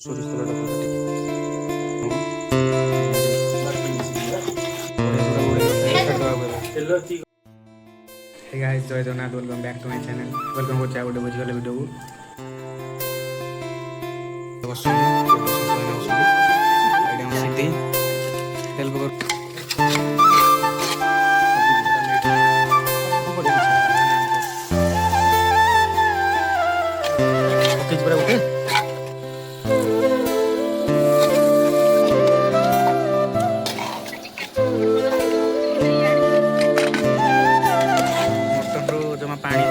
ସୋରିଷ ତେଲଟା ପକା ଟିକେ। हे गाइस जय Jagannath welcome back to my channel welcome करछा गोटे बुझी गले वीडियो को जमा पानी